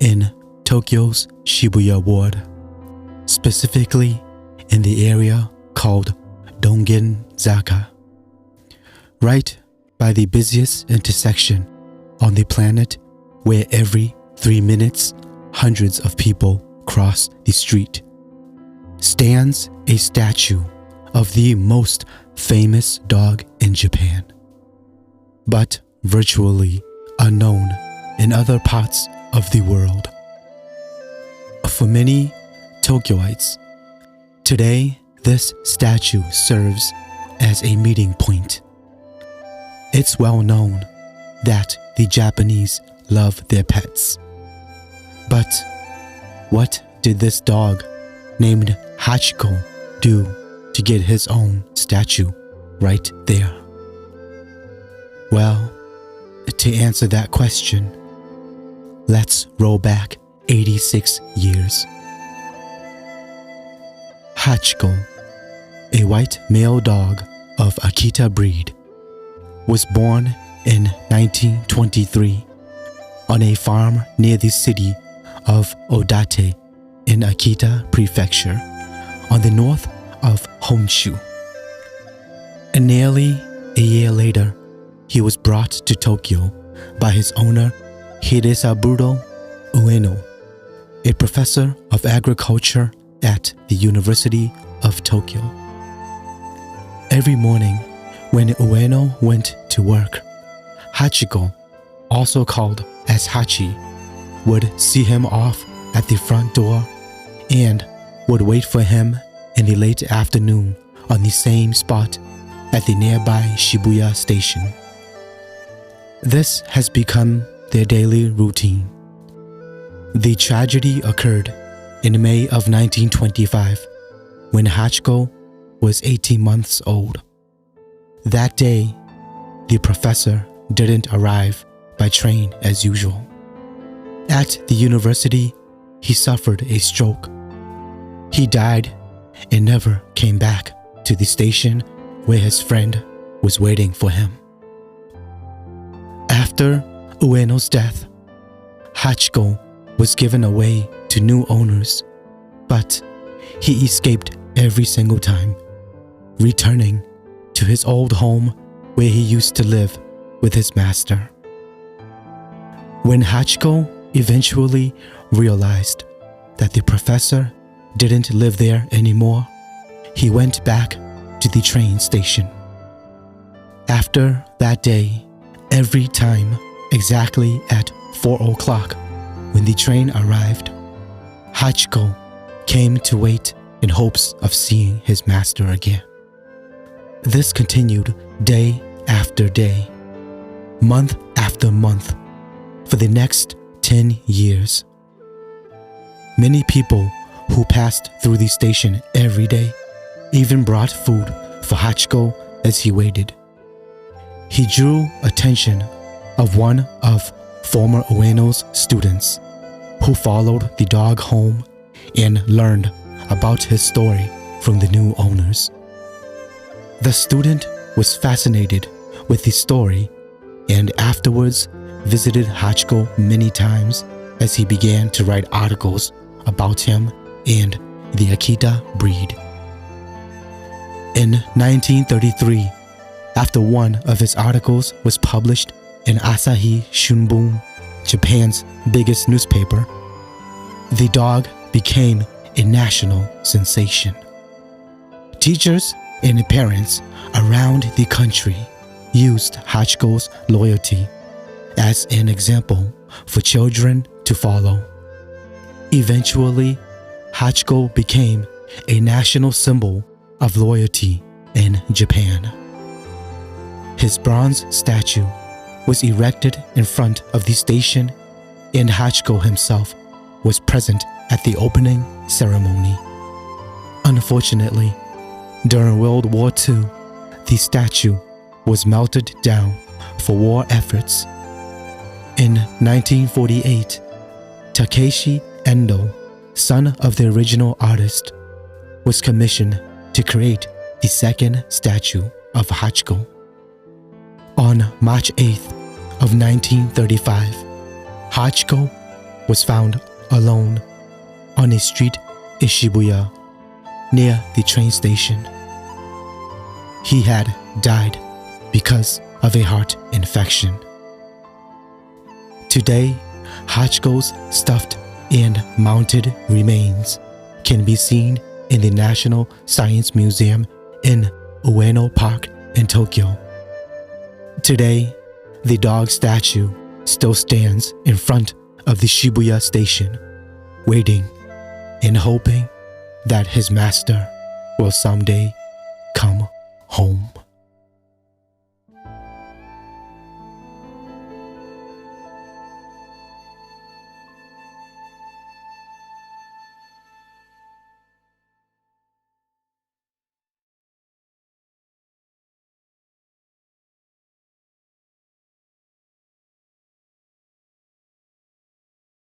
in Tokyo's Shibuya ward, specifically in the area called Dongenzaka, right by the busiest intersection on the planet where every 3 minutes hundreds of people cross the street, stands a statue of the most famous dog in Japan, but virtually unknown in other parts of the world. For many Tokyoites, today this statue serves as a meeting point. It's well known that the Japanese love their pets. But what did this dog named Hachiko do to get his own statue right there? Well, to answer that question, let's roll back 86 years. Hachiko, a white male dog of Akita breed, was born in 1923 on a farm near the city of Odate in Akita Prefecture on the north of Honshu. And nearly a year later, he was brought to Tokyo by his owner Hidesaburo Ueno, a professor of agriculture at the University of Tokyo. Every morning when Ueno went to work, Hachiko, also called as Hachi, would see him off at the front door and would wait for him in the late afternoon on the same spot at the nearby Shibuya station. This has become their daily routine. The tragedy occurred in May of 1925 when Hachiko was 18 months old. That day, the professor didn't arrive by train as usual. At the university, he suffered a stroke. He died and never came back to the station where his friend was waiting for him. After Ueno's death, Hachiko was given away to new owners, but he escaped every single time, returning to his old home where he used to live with his master. When Hachiko eventually realized that the professor didn't live there anymore, he went back to the train station. After that day, every time, exactly at 4 o'clock, when the train arrived, Hachiko came to wait in hopes of seeing his master again. This continued day after day, month after month, for the next 10 years. Many people who passed through the station every day even brought food for Hachiko as he waited. He drew attention of one of former Ueno's students who followed the dog home and learned about his story from the new owners. The student was fascinated with the story and afterwards visited Hachiko many times as he began to write articles about him and the Akita breed. In 1933, after one of his articles was published in Asahi Shimbun, Japan's biggest newspaper, the dog became a national sensation. Teachers and parents around the country used Hachiko's loyalty as an example for children to follow. Eventually, Hachiko became a national symbol of loyalty in Japan. His bronze statue was erected in front of the station, and Hachiko himself was present at the opening ceremony. Unfortunately, during World War II, the statue was melted down for war efforts. In 1948, Takeshi Endo, son of the original artist, was commissioned to create the second statue of Hachiko. On March 8th of 1935, Hachiko was found alone on a street in Shibuya near the train station. He had died because of a heart infection. Today, Hachiko's stuffed and mounted remains can be seen in the National Science Museum in Ueno Park in Tokyo. Today, the dog statue still stands in front of the Shibuya station, waiting and hoping that his master will someday come home.